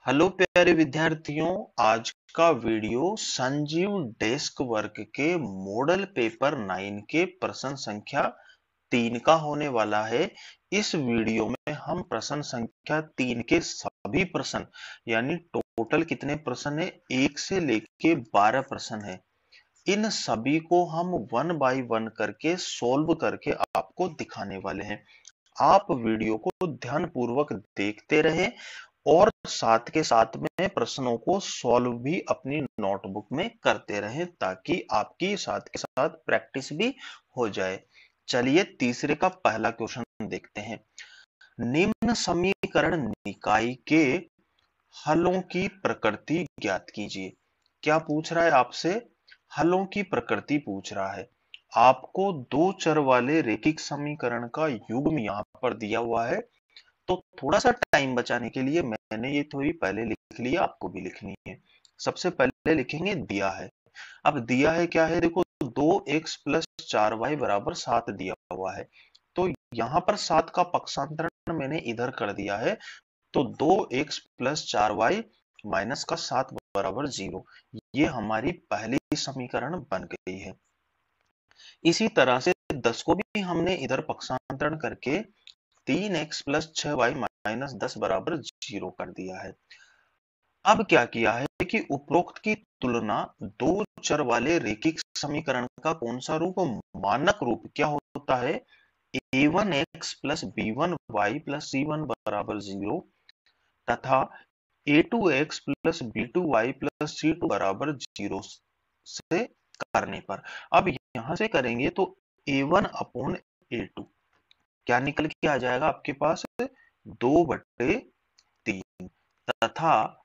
Hello प्यारे विद्यार्थियों, आज का वीडियो संजीव डेस्क वर्क के मॉडल पेपर 9 के प्रश्न संख्या 3 का होने वाला है। इस वीडियो में हम प्रश्न संख्या 3 के सभी प्रश्न यानी टोटल कितने प्रश्न है, 1 से लेके 12 प्रश्न है, इन सभी को हम वन बाय वन करके सोल्व करके आपको दिखाने वाले हैं। आप वीडियो को ध्यानपूर्वक देखते रहे और साथ के साथ में प्रश्नों को सॉल्व भी अपनी नोटबुक में करते रहें ताकि आपकी साथ के साथ प्रैक्टिस भी हो जाए। चलिए तीसरे का पहला क्वेश्चन देखते हैं। निम्न समीकरण निकाय के हलों की प्रकृति ज्ञात कीजिए। क्या पूछ रहा है आपसे? हलों की प्रकृति पूछ रहा है। आपको दो चर वाले रेखिक समीकरण का युग्म यहां पर दिया हुआ है, तो थोड़ा सा टाइम बचाने के लिए मैंने ये थोड़ी पहले लिख लिया, आपको भी लिखनी है। सबसे पहले लिखेंगे दिया है। अब दिया है क्या है, देखो 2x+4y बराबर 7 दिया हुआ है, तो यहां पर 7 का पक्षांतरण मैंने इधर कर दिया है, तो 2x+4y माइनस का 7 बराबर 0। ये हमारी पहली समीकरण बन गई है। इसी तरह से 10 को भी हमने इधर पक्षांतरण करके 3x+6y माइनस 10 बराबर 0 कर दिया है। अब क्या किया है कि उपरोक्त की तुलना दो चर वाले रेखिक समीकरण का कौन सा रूप, मानक रूप क्या होता है, a1x+b1y+c1 बराबर 0 तथा a2x+b2y+c2 बराबर 0 से करने पर। अब यहां से करेंगे तो a1/a2 क्या निकल के आ जाएगा आपके पास, 2/3 तथा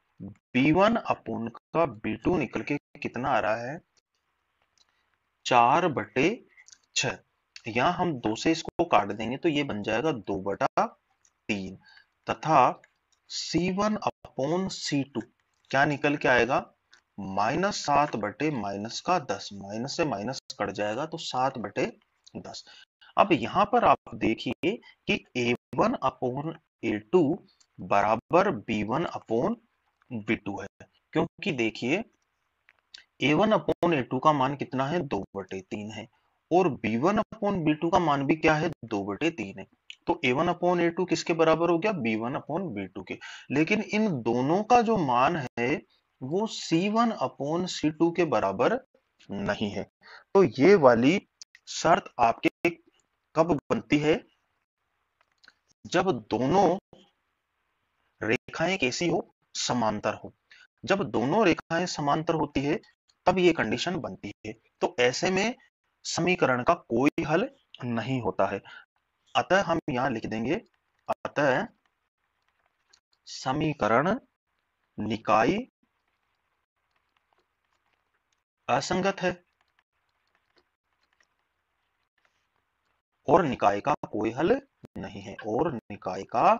b1/b2 निकल के कितना आ रहा है, 4/6। यहां हम 2 से इसको काट देंगे तो ये बन जाएगा 2/3 तथा c1/c2 क्या निकल के आएगा, -7/, माइनस से माइनस कट जाएगा तो 7/10। अब यहां पर आप देखिए कि a1/a2 बराबर b1/b2 है, क्योंकि देखिए a1/a2 का मान कितना है, 2/3 है, और b1/b2 का मान भी क्या है, 2/3 है। तो a1/a2 किसके बराबर हो गया, b1/b2 के। लेकिन इन दोनों का जो मान है वो c1/c2 के बराबर नहीं है। तो ये वाली शर्त आपके कब बनती है, जब दोनों रेखाएं कैसी हो, समांतर हो। जब दोनों रेखाएं समांतर होती है तब ये कंडीशन बनती है, तो ऐसे में समीकरण का कोई हल नहीं होता है। अतः हम यहां लिख देंगे, अतः समीकरण निकाय असंगत है और निकाय का कोई हल नहीं है, और निकाय का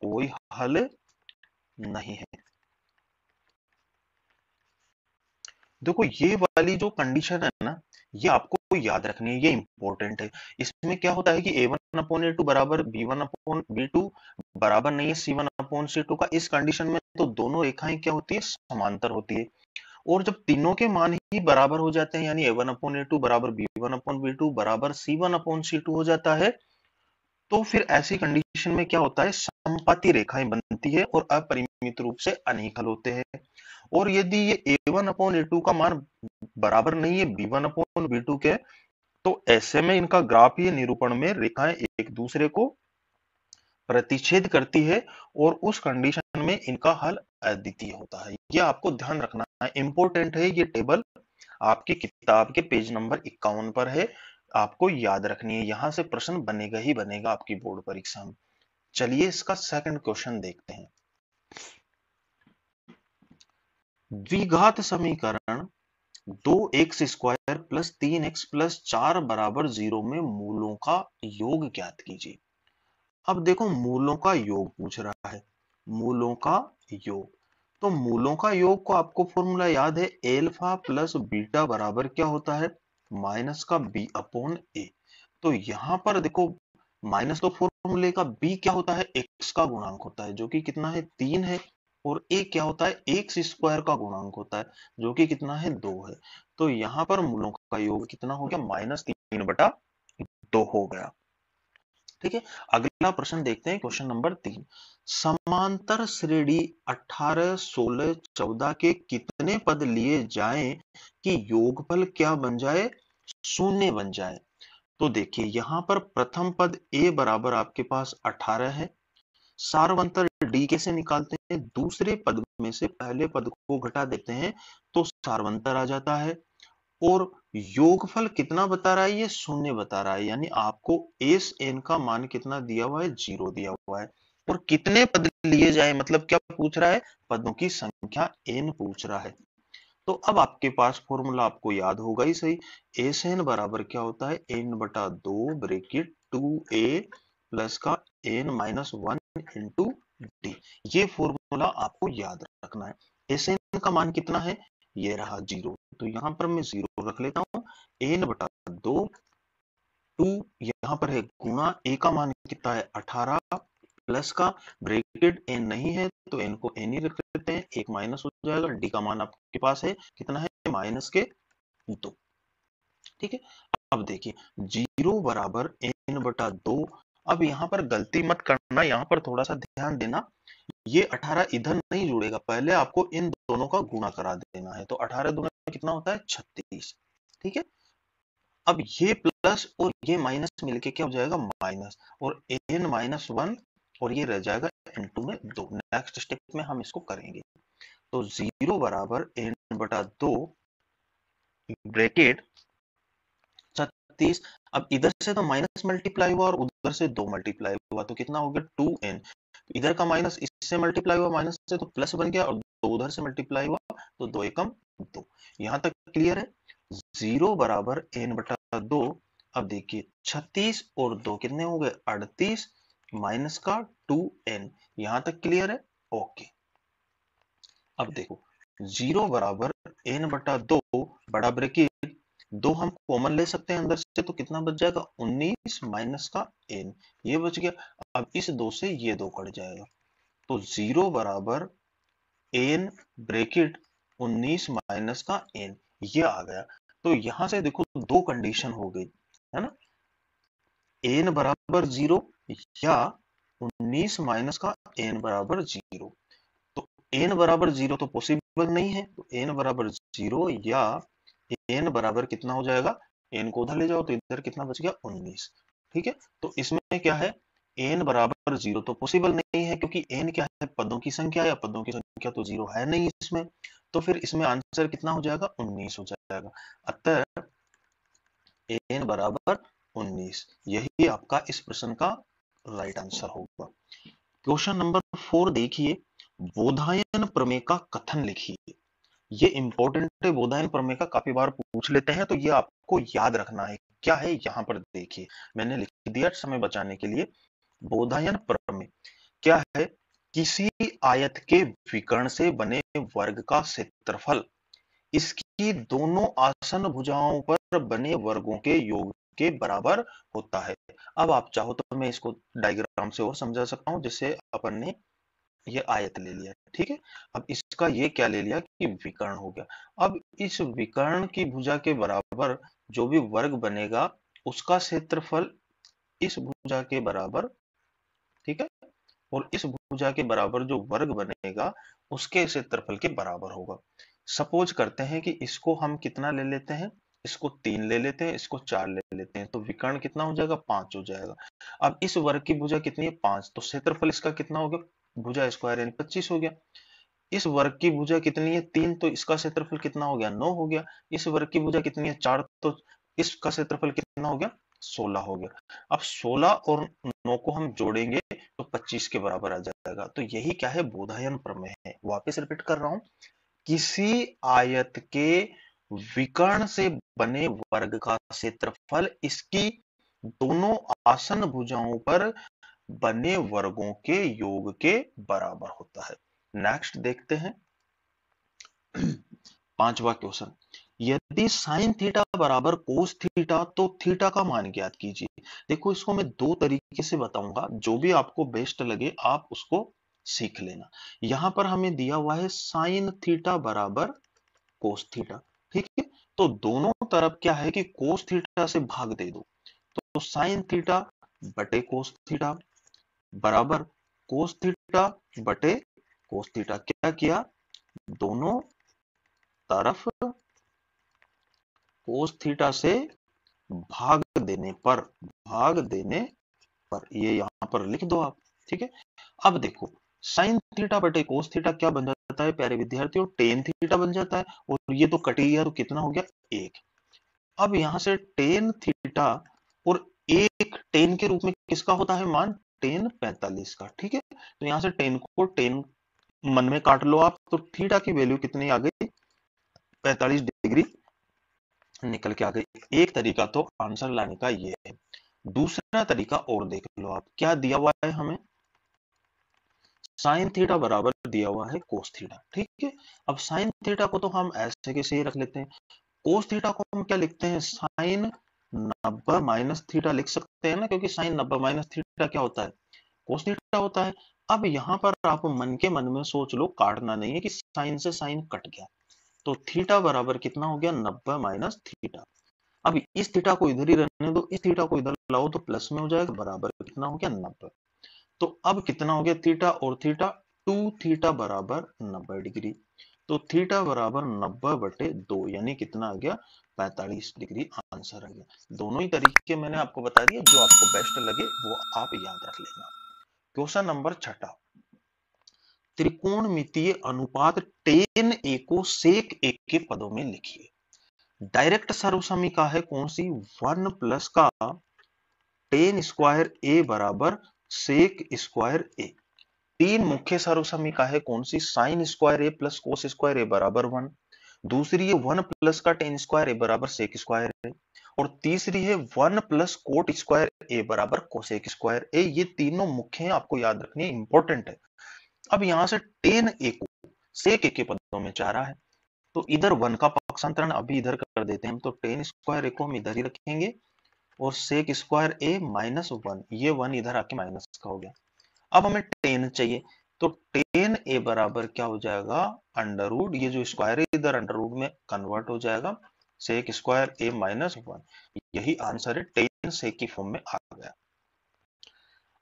कोई हल नहीं है। देखो ये वाली जो कंडीशन है ना, ये आपको याद रखनी है, ये इंपॉर्टेंट है। इसमें क्या होता है कि a1/a2 बराबर b1/b2 बराबर नहीं है c1/c2 का। इस कंडीशन में तो दोनों रेखाएं क्या होती है, समांतर होती है। और जब तीनों के मान ही बराबर हो जाते हैं, यानी a1/a2 बराबर b1/b2 बराबर c1/c2 हो जाता है, तो फिर ऐसी कंडीशन में क्या होता है, समपाती रेखाएं बनती है और अपरिमित रूप से अनइक्वल होते हैं। और यदि ये a1/a2 का मान बराबर नहीं है b1/b2 के, तो ऐसे में इनका ग्राफ, ये निरूपण में रेखाएं एक दूसरे को प्रतिच्छेद करती है और उस कंडीशन में इनका हल अद्वितीय होता है। यह आपको ध्यान रखना है, इंपॉर्टेंट है ये टेबल, आपकी किताब के पेज नंबर 51 पर है, आपको याद रखनी है, यहां से प्रश्न बनेगा ही बनेगा आपकी बोर्ड परीक्षा में। चलिए इसका सेकंड क्वेश्चन देखते हैं। द्विघात समीकरण 2x² + 3x+4 बराबर 0 में मूलों का योग ज्ञात कीजिए। अब देखो मूलों का योग पूछ रहा है, मूलों का योग, तो मूलों का योग को आपको फॉर्मूला याद है, एल्फा प्लस बीटा बराबर क्या होता है, माइनस का b/a। तो यहां पर देखो माइनस तो फॉर्मूले का, बी क्या होता है, एक्स का गुणांक होता है जो कि कितना है 3 है, और ए क्या होता है, एक्स स्क्वायर का गुणांक होता है जो कि कितना है 2 है। तो यहाँ पर मूलों का योग कितना हो गया, -3/2 हो गया। ठीक है, अगला प्रश्न देखते हैं, क्वेश्चन नंबर 3। समांतर श्रेणी 18, 16, 14 के कितने पद लिए जाएं कि योगफल क्या बन जाए, शून्य बन जाए। तो देखिए यहां पर प्रथम पद a बराबर आपके पास 18 है, सारवंतर डी कैसे निकालते हैं, दूसरे पद में से पहले पद को घटा देते हैं तो सारवंतर आ जाता है, और योगफल कितना बता रहा है, ये शून्य बता रहा है, यानी आपको एस एन का मान कितना दिया हुआ है, 0 दिया हुआ है। और कितने पद लिए जाए, मतलब क्या पूछ रहा है, पदों की संख्या एन पूछ रहा है। तो अब आपके पास फॉर्मूला आपको याद होगा ही सही, एस एन बराबर क्या होता है, n/2 ब्रेकेट 2a प्लस का n-1 इंटू डी। ये फॉर्मूला आपको याद रखना है। एस एन का मान कितना है, ये रहा 0, तो यहां पर मैं 0 रख लेता हूं। n/2 2 यहां पर है गुणा, a का मान कितना है 18, प्लस का ब्रैकेट n नहीं है तो n को n ही रख लेते हैं, एक माइनस हो जाएगा, d का मान आपके पास है कितना है, -2। ठीक है, अब देखिए 0 बराबर n/2। अब यहाँ पर गलती मत करना, यहाँ पर थोड़ा सा ध्यान देना, ये 18 इधर नहीं जुड़ेगा, पहले आपको इन दोनों का गुणा करा देना है, तो 18 दूना कितना होता है 36। ठीक है, अब ये प्लस और ये माइनस मिलके क्या हो जाएगा, माइनस, और n-1 और ये रह जाएगा n2 में 2। नेक्स्ट स्टेप में हम इसको करेंगे, तो 0 बराबर n/2 ब्रैकेट 36। अब इधर से तो माइनस मल्टीप्लाई हुआ और उधर से 2 मल्टीप्लाई हुआ, तो कितना हो गया 2n। इधर का माइनस इससे मल्टीप्लाई हुआ माइनस से तो प्लस बन गया, और 2 उधर से मल्टीप्लाई हुआ तो 2 एकम 2। यहां तक क्लियर है, 0 बराबर n/2। अब देखिए 36 और 2 कितने हो गए 38, माइनस का 2n। यहां तक क्लियर है, ओके। अब देखो 0 बराबर n/2 बड़ा ब्रैकेट 2 हम कॉमन ले सकते हैं अंदर से, तो कितना बच जाएगा 19 माइनस का n, ये बच गया। अब इस 2 से ये 2 कट जाएगा, तो 0 बराबर n ब्रैकेट 19 माइनस का n, ये आ गया। तो यहां से देखो दो कंडीशन हो गई है ना, n बराबर 0 या 19 माइनस का n बराबर 0। तो n बराबर 0 तो पॉसिबल नहीं है, तो n बराबर 0 या n बराबर कितना हो जाएगा, n को उधर ले जाओ तो इधर कितना बच गया 19। ठीक है, तो इसमें क्या है, n बराबर 0 तो पॉसिबल नहीं है, क्योंकि n क्या है, पदों की संख्या, या पदों की संख्या तो 0 है नहीं इसमें, तो फिर इसमें आंसर कितना हो जाएगा 19 हो जाएगा। अतः n बराबर 19, यही आपका इस प्रश्न का राइट आंसर होगा। क्वेश्चन नंबर 4 देखिए, बोधायन प्रमेय का कथन लिखिए। ये इंपॉर्टेंट है, बोधायन प्रमेय का काफी बार पूछ लेते हैं, तो ये आपको याद रखना है। क्या है यहाँ पर देखिए, मैंने लिख दिया समय बचाने के लिए। बोधायन प्रमेय क्या है, किसी आयत के विकर्ण से बने वर्ग का क्षेत्रफल इसकी दोनों आसन भुजाओं पर बने वर्गों के योग के बराबर होता है। अब आप चाहो तो मैं इसको डायग्राम से और समझा सकता हूं, जिससे अपन ने ये आयत ले लिया, ठीक है। अब इसका ये क्या ले लिया कि विकर्ण हो गया। अब इस विकर्ण की भुजा के बराबर जो भी वर्ग बनेगा उसका क्षेत्रफल इस भुजा के बराबर, ठीक है, और इस भुजा के बराबर जो वर्ग बनेगा उसके क्षेत्रफल के बराबर होगा। सपोज करते हैं कि इसको हम कितना ले लेते हैं, इसको 3 ले लेते हैं, इसको 4 ले लेते हैं, तो विकर्ण कितना हो जाएगा 5 हो जाएगा। अब इस वर्ग की भुजा कितनी है 5, तो क्षेत्रफल इसका कितना हो गया, भुजा स्क्वायर यानी 25 हो गया। इस वर्ग की भुजा कितनी है 3, तो इसका क्षेत्रफल कितना हो गया 9 हो गया। इस वर्ग की भुजा कितनी है 4, तो इसका क्षेत्रफल कितना हो गया 16 हो गया। अब 16 और 9 को हम जोड़ेंगे तो 25 के बराबर आ जाएगा। तो यही क्या है, बोधायन प्रमेय है। वापस रिपीट कर रहा हूं, किसी आयत के विकर्ण से बने वर्ग का क्षेत्रफल इसकी दोनों आसन भुजाओं पर बने वर्गों के योग के बराबर होता है। नेक्स्ट देखते हैं 5वां क्वेश्चन। यदि साइन थीटा बराबर कोस थीटा तो थीटा का मान ज्ञात कीजिए। देखो इसको मैं दो तरीके से बताऊंगा, जो भी आपको बेस्ट लगे आप उसको सीख लेना। यहां पर हमें दिया हुआ है साइन थीटा बराबर कोस थीटा, ठीक है। तो दोनों तरफ क्या है कि कोस थीटा से भाग दे दो, तो साइन थीटा बटे कोस थीटा बराबर कोस थीटा बटे कोस थीटा। क्या किया, दोनों तरफ कोस थीटा से भाग देने पर, भाग देने पर, ये यहां पर लिख दो आप, ठीक है। अब देखो साइन थीटा बटे कोस थीटा क्या बन जाता है प्यारे विद्यार्थियों, टेन थीटा बन जाता है, और ये तो कट गया तो कितना हो गया, एक। अब यहां से टेन थीटा, और एक टेन के रूप में किसका होता है मान, टेन 45 का, ठीक है। तो यहां से टेन को टेन मन में काट लो आप, तो थीटा की वैल्यू कितनी आ गई, 45 डिग्री निकल के आ गई। एक तरीका तो आंसर लाने का ये है। दूसरा तरीका और देख लो आप, क्या दिया हुआ है हमें, साइन थीटा बराबर दिया हुआ है कोस थीटा, ठीक है। अब साइन थीटा को तो हम ऐसे कैसे ही रख लेते हैं, कोस थीटा को हम क्या लिखते हैं, साइन 90 माइनस थीटा लिख सकते हैं ना, क्योंकि साइन 90 माइनस थीटा क्या होता है, कोस थीटा होता है। अब यहां पर आप मन के मन में सोच लो, काटना नहीं है, कि साइन से साइन कट गया, तो थीटा बराबर कितना हो गया, 90 माइनस थीटा। अब इस थीटा को इधर ही रहने दो, इस थीटा को इधर लाओ तो प्लस में हो जाएगा, बराबर कितना हो गया, 90। तो अब कितना हो गया, थीटा और थीटा, टू थीटा बराबर 90 डिग्री। तो थीटा बराबर 90 बटे 2, यानी कितना आ गया, 45 डिग्री आंसर आ गया। दोनों ही तरीके मैंने आपको बता दिए, जो आपको बेस्ट लगे वो आप याद रख लेना। क्वेश्चन नंबर 6, त्रिकोणमितीय अनुपात टेन ए को सेक ए के पदों में लिखिए। डायरेक्ट सर्वसमीका है कौन सी, 1 प्लस का टेन स्क्वायर ए बराबर सेक स्क्वायर ए। तीन मुख्य सर्वसमीका है कौन सी, साइन स्क्वायर ए प्लस कोस स्क्वायर ए बराबर 1, दूसरी है 1 प्लस का टेन स्क्वायर ए बराबर सेक स्क्वायर ए, और तीसरी है 1 प्लस कोट स्क्वायर ए बराबर कोसेक स्क्वायर ए। ये तीनों मुख्य हैं, आपको याद रखनी है, इंपॉर्टेंट है। अब यहां से टेन ए को सेक ए के पदों में चाह रहा है, तो इधर 1 का पक्षांतरण अभी इधर कर देते हैं हम, तो टेन स्क्वायर ए को हम इधर ही रखेंगे, और सेक स्क्वायर ए माइनस 1, ये 1 इधर आके माइनस का हो गया। अब हमें टेन चाहिए, तो टेन ए बराबर क्या हो जाएगा, अंडर रूट, ये जो स्क्वायर है इधर अंडर रूट में कन्वर्ट हो जाएगा, सेक स्क्वायर ए माइनस 1। यही आंसर है, टेन सेक की फॉर्म में आ गया।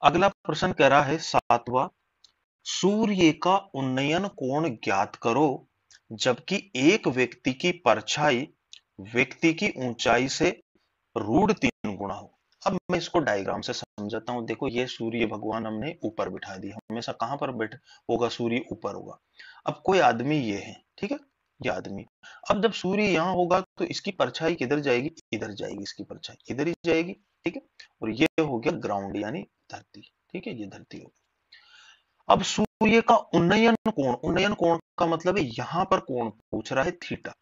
अगला प्रश्न कह रहा है 7वां, सूर्य का उन्नयन कोण ज्ञात करो जबकि एक व्यक्ति की परछाई व्यक्ति की ऊंचाई से √3 गुना हो। अब मैं इसको डायग्राम से समझाता हूं। देखो ये सूर्य भगवान हमने ऊपर बिठा दिया, हमेशा कहां पर बैठ होगा, सूर्य ऊपर होगा। अब कोई आदमी ये है, ठीक है, ये आदमी। अब जब सूर्य यहां होगा तो इसकी परछाई किधर जाएगी, इधर जाएगी, इसकी परछाई इधर ही जाएगी, ठीक है। और ये हो गया ग्राउंड यानी धरती, ठीक है, ये धरती हो। अब सूर्य का उन्नयन कोण का मतलब है यहां पर कोण पूछ रहा है थीटा,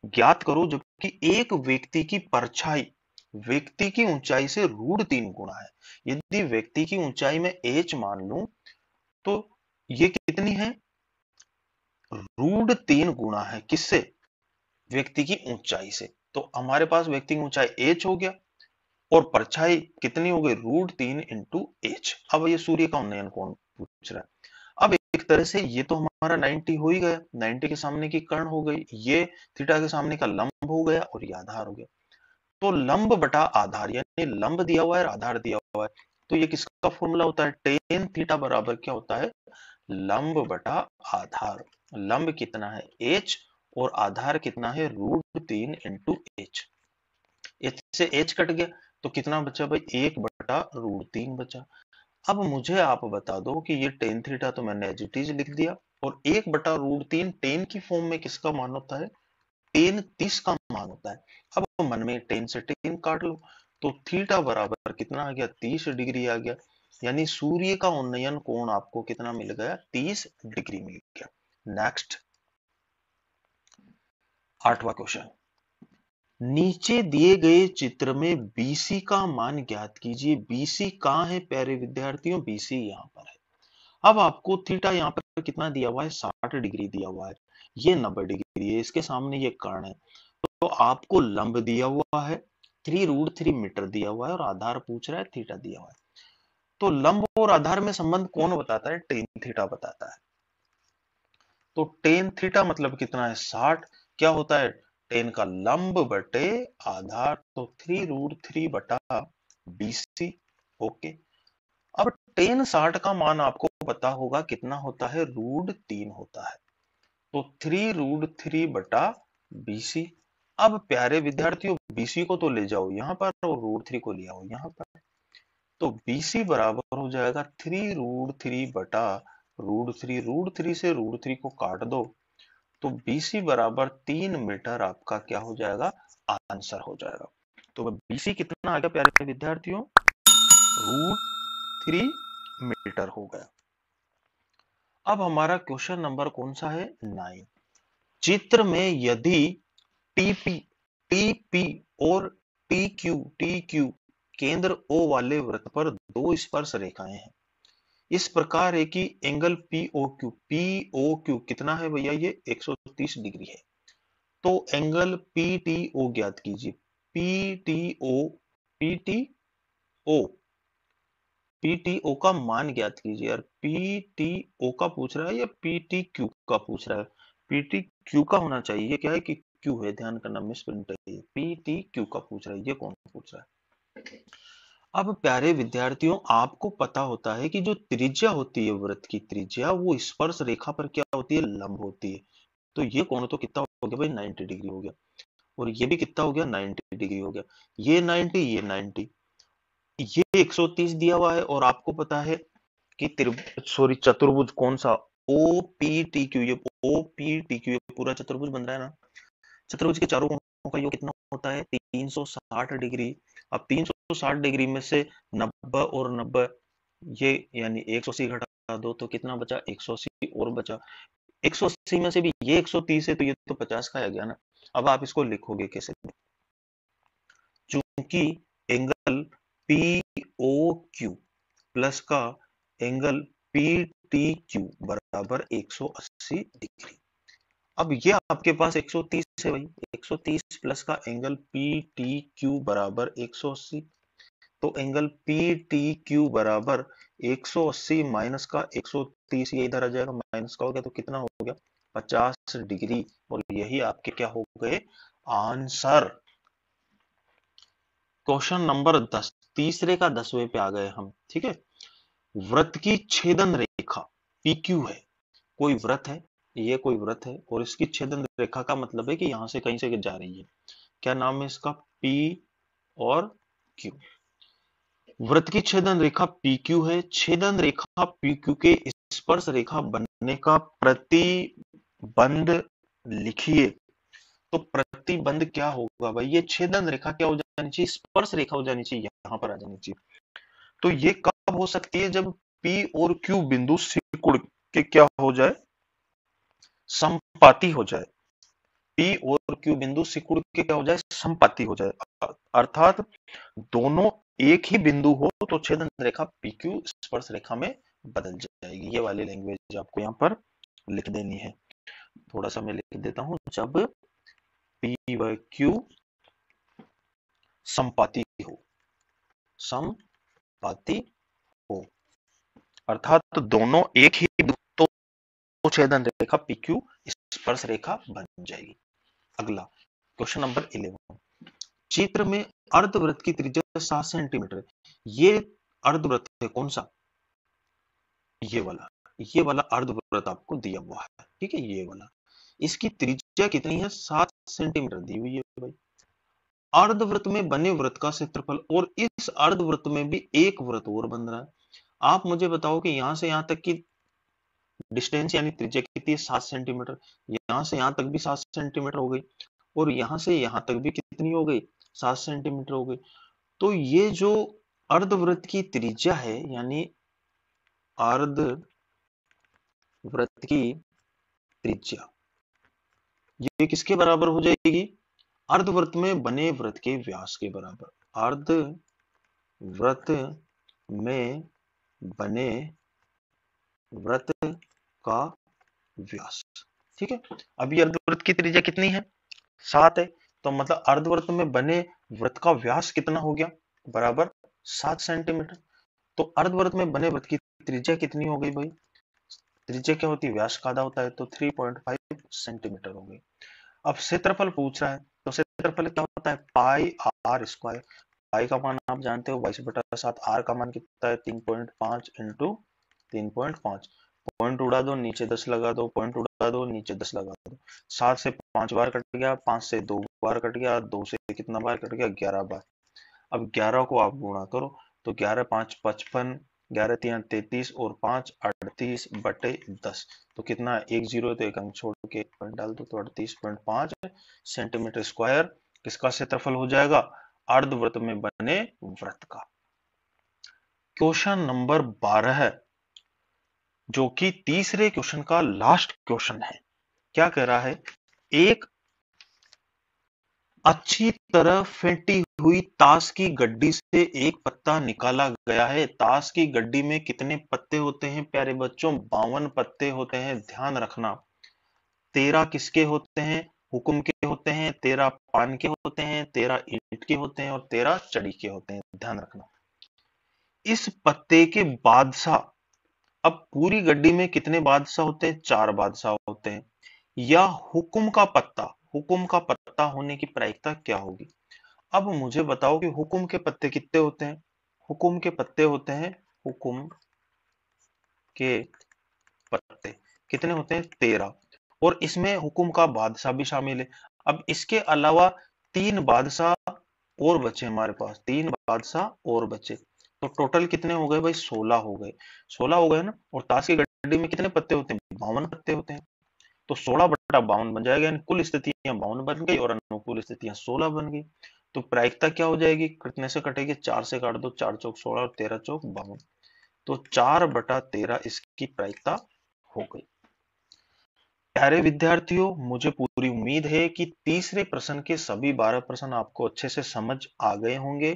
ज्ञात करो जबकि एक व्यक्ति की परछाई व्यक्ति की ऊंचाई से √3 गुना है। यदि व्यक्ति की ऊंचाई में h मान लूं तो ये कितनी है, √3 गुना है, किससे, व्यक्ति की ऊंचाई से। तो हमारे पास व्यक्ति की ऊंचाई h हो गया, और परछाई कितनी हो गई, √3 इंटू h। अब ये सूर्य का उन्नयन कोण पूछ रहा है। अब एक तरह से ये तो हमारा 90 हो ही गया, 90 के सामने की कर्ण हो गई, ये थीटा के सामने का लंब हो गया, और ये आधार हो गया। तो लंब बटा आधार, यानी लंब दिया हुआ है और आधार दिया हुआ है, तो ये किसका फॉर्मूला होता है, टेन थीटा बराबर क्या होता है, लंब बटा आधार। लंब कितना है h, और आधार कितना है, √3 इंटू h। h से h कट गया तो कितना बचा भाई, 1/√3 बचा। अब मुझे आप बता दो कि ये टेन थीटा तो मैंने एज इट इज लिख दिया, और 1/√3 टेन की फॉर्म में किसका मान होता है, टेन 30 का मान होता है। अब मन में टेन से टेन काट लो, तो थीटा बराबर कितना आ गया, 30 डिग्री आ गया। यानी सूर्य का उन्नयन कोण आपको कितना मिल गया, 30 डिग्री मिल गया। नेक्स्ट 8वां क्वेश्चन, नीचे दिए गए चित्र में बीसी का मान ज्ञात कीजिए। बीसी कहां है प्यारे विद्यार्थियों, बीसी यहां पर है। अब आपको थीटा यहाँ पर कितना दिया हुआ है, 60 डिग्री दिया हुआ है, ये 90 डिग्री है, इसके सामने ये कर्ण है। तो आपको लंब दिया हुआ है 3√3 मीटर दिया हुआ है और आधार पूछ रहा है थीटा दिया हुआ है। तो लंब और आधार में संबंध कौन बताता है? टेन थीटा बताता है। तो टेन थीटा मतलब कितना है? 60। क्या होता है? टेन का लंब बटे आधार, तो 3√3 बटा BC। ओके। अब टेन 60 का मान आपको पता होगा कितना होता है? √3 होता है। तो 3√3 बटा BC। अब प्यारे विद्यार्थियों, BC को तो ले जाओ यहां पर और √3 को ले आओ यहां पर। तो BC बराबर हो जाएगा 3√3 बटा √3। √3 से √3 को काट दो, तो BC बराबर 3 मीटर आपका क्या हो जाएगा? आंसर हो जाएगा। तो BC कितना आ गया प्यारे विद्यार्थियों? √3 मीटर हो गया। अब हमारा क्वेश्चन नंबर कौन सा है? 9। चित्र में यदि टीपी टीपी और टीक्यू केंद्र O वाले वृत्त पर दो स्पर्श रेखाएं हैं, इस प्रकार है कि एंगल पीओक्यू कितना है भैया? ये 130 डिग्री है। तो एंगल पीटीओ ज्ञात कीजिए। पीटीओ पीटीओ का मान ज्ञात कीजिए। यार पीटीओ का पूछ रहा है या पीटीक्यू का पूछ रहा है? पीटीक्यू का होना चाहिए। ये क्या है कि क्यू है, ध्यान करना, मिसप्रिंट है। ये पीटीक्यू का पूछ रहा है, ये कौन पूछ रहा है? अब प्यारे विद्यार्थियों, आपको पता होता है कि जो त्रिज्या होती है वृत्त की त्रिज्या, वो स्पर्श रेखा पर क्या होती है? लंब होती है। तो ये कोण तो कितना हो गया भाई? 90 डिग्री हो गया। और ये भी कितना हो गया? 90 डिग्री हो गया। ये 90, ये 90, ये 130 दिया हुआ है। और आपको पता है कि चतुर्भुज कौन सा? OPTQ। ये OPTQ ये पूरा चतुर्भुज बन रहा है ना। चतुर्भुज के चारों कोणों का योग कितना होता है? 360 डिग्री। अब 360 डिग्री में से 90 और 90, ये यानी 180 घटा दो तो कितना बचा? 180 और बचा। 180 में से भी ये 130 है, तो ये तो 50 का आ गया ना। अब आप इसको लिखोगे कैसे? चूंकि एंगल POQ प्लस का एंगल PTQ बराबर 180 डिग्री। अब ये आपके पास 130 है भाई। 130 प्लस का एंगल PTQ बराबर 180। तो एंगल PTQ बराबर 180 माइनस का 130, ये इधर आ जाएगा, माइनस का हो गया तो कितना हो गया? 50 डिग्री। और यही आपके क्या हो गए? आंसर। क्वेश्चन नंबर 10, तीसरे का 10वें पे आ गए हम। ठीक है। वृत्त की छेदन रेखा PQ है। कोई व्रत है, ये कोई व्रत है और इसकी छेदन रेखा का मतलब है कि यहां से कहीं से जा रही है। क्या नाम है इसका? P और Q। वृत्त की छेदन रेखा PQ है। छेदन रेखा PQ के स्पर्श रेखा बनने का प्रतिबंध लिखिए। तो प्रतिबंध क्या होगा भाई? ये छेदन रेखा क्या हो जानी चाहिए? स्पर्श रेखा हो जानी चाहिए, यहां पर आ जानी चाहिए। तो ये कब हो सकती है? जब P और Q बिंदु सिकुड़ के क्या हो जाए? संपाती हो जाए। P और Q बिंदु सिकुड़ के क्या हो जाए? संपाती हो जाए। अर्थात दोनों एक ही बिंदु हो तो छेदन रेखा PQ स्पर्श रेखा में बदल जाएगी। ये वाली लैंग्वेज आपको यहाँ पर लिख देनी है। थोड़ा सा मैं लिख देता हूं। जब P व Q संपाती हो, संपाती हो, अर्थात दोनों एक ही बिंदु, तो छेदन रेखा PQ स्पर्श रेखा बन जाएगी। अगला क्वेश्चन नंबर 11। चित्र में अर्धवृत्त की त्रिज्या 7 सेंटीमीटर। ये अर्धवृत्त है कौन सा? ये वाला अर्धवृत्त आपको दिया हुआ है। ठीक है, ये वाला। इसकी त्रिज्या कितनी है? 7 सेंटीमीटर दी हुई है भाई। अर्धवृत्त में बने वृत्त का क्षेत्रफल, और इस अर्धवृत्त में भी एक वृत्त और बन रहा है। आप मुझे बताओ कि यहां से यहां तक की डिस्टेंस यानी त्रिज्या कितनी है? 7 सेंटीमीटर। यहां से यहां तक भी 7 सेंटीमीटर हो गई, और यहां से यहां तक भी कितनी हो गई? 7 सेंटीमीटर हो गई। तो ये जो अर्धवृत्त की त्रिज्या है, यानी अर्धवृत्त की त्रिज्या, ये किसके बराबर हो जाएगी? अर्धवृत्त में बने वृत्त के व्यास के बराबर। अर्धवृत्त में बने वृत्त का व्यास। ठीक है। अब ये अर्धवृत्त की त्रिज्या कितनी है? 7 है। तो मतलब अर्धवृत्त में बने वृत्त का व्यास कितना हो गया, बराबर 7 सेंटीमीटर। तो अर्धवृत्त में बने वृत्त की त्रिज्या कितनी हो गई भाई, त्रिज्या क्या होती है, व्यास का आधा होता है, तो 3.5 सेंटीमीटर हो गई। अब क्षेत्रफल पूछ रहा है, तो क्षेत्रफल क्या होता है, पाई आर स्क्वायर। पाई का मान आप जानते हो 22/7, आर का मान कितना है 3.5 इंटू 3.5। पॉइंट उड़ा दो, नीचे 10 लगा दो, पॉइंट उड़ा दो, नीचे 10 लगा दो। 7 से 5 बार कट गया, 5 से 2 बार कट गया, 2 से कितना बार कट गया, 11 बार। अब 11 को आप गुणा करो, तो 11×5 = 55, 11×3 = 33 और 5 38/10। तो कितना, एक जीरो है तो एक अंक छोड़ के एक पॉइंट डाल दो, तो 38.5 सेंटीमीटर स्क्वायर किसका क्षेत्रफल हो जाएगा, अर्धवृत्त में बने वृत्त का। क्वेश्चन नंबर 12 है, जो कि तीसरे क्वेश्चन का लास्ट क्वेश्चन है। क्या कह रहा है, एक अच्छी तरह फेंटी हुई ताश की गड्डी से एक पत्ता निकाला गया है। ताश की गड्डी में कितने पत्ते होते हैं प्यारे बच्चों, 52 पत्ते होते हैं। ध्यान रखना, 13 किसके होते हैं, हुक्म के होते हैं, 13 पान के होते हैं, 13 ईंट के होते हैं और 13 चढ़ी के होते हैं। ध्यान रखना, इस पत्ते के बादशाह, अब पूरी गड्डी में कितने बादशाह होते हैं, 4 बादशाह होते हैं। या हुक्म का पत्ता, हुक्म का पत्ता होने की प्रायिकता क्या होगी। अब मुझे बताओ कि हुक्म के पत्ते कितने होते हैं। हुक्म के पत्ते होते हैं, हुक्म के पत्ते कितने होते हैं, 13। और इसमें हुक्म का बादशाह भी शामिल है। अब इसके अलावा 3 बादशाह और बचे हमारे पास, 3 बादशाह और बचे, तो टोटल कितने हो गए भाई, 16 हो गए। 16 हो गए ना। और ताश की गड्डी में कितने पत्ते होते हैं, 52 पत्ते होते हैं। तो 16/52 बन जाएगा, यानी कुल स्थितियां 52 बन गई और अनुकूल स्थितियां 16 बन गई। तो प्रायिकता क्या हो जाएगी, कितने से कटेगी, 4 से काट दो, 4 चौक 16 और 13 चौक 52। तो 4/13 इसकी प्रायिकता हो गई। प्यारे विद्यार्थियों, मुझे पूरी उम्मीद है कि तीसरे प्रश्न के सभी 12 प्रश्न आपको अच्छे से समझ आ गए होंगे।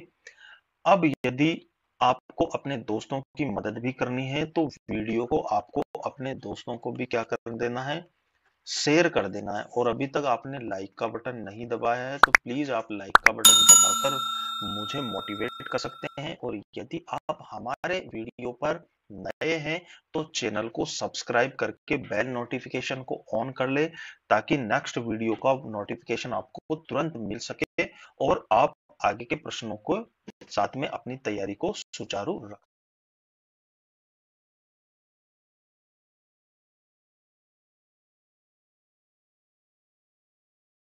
अब यदि आपको अपने दोस्तों की मदद भी करनी है, तो वीडियो को आपको अपने दोस्तों को भी क्या कर देना है, शेयर कर देना है। और अभी तक आपने लाइक का बटन नहीं दबाया है, तो प्लीज आप लाइक का बटन दबाकर मुझे मोटिवेट कर सकते हैं। और यदि आप हमारे वीडियो पर नए हैं, तो चैनल को सब्सक्राइब करके बेल नोटिफिकेशन को ऑन कर ले, ताकि नेक्स्ट वीडियो का नोटिफिकेशन आपको तुरंत मिल सके और आप आगे के प्रश्नों को साथ में अपनी तैयारी को सुचारू रख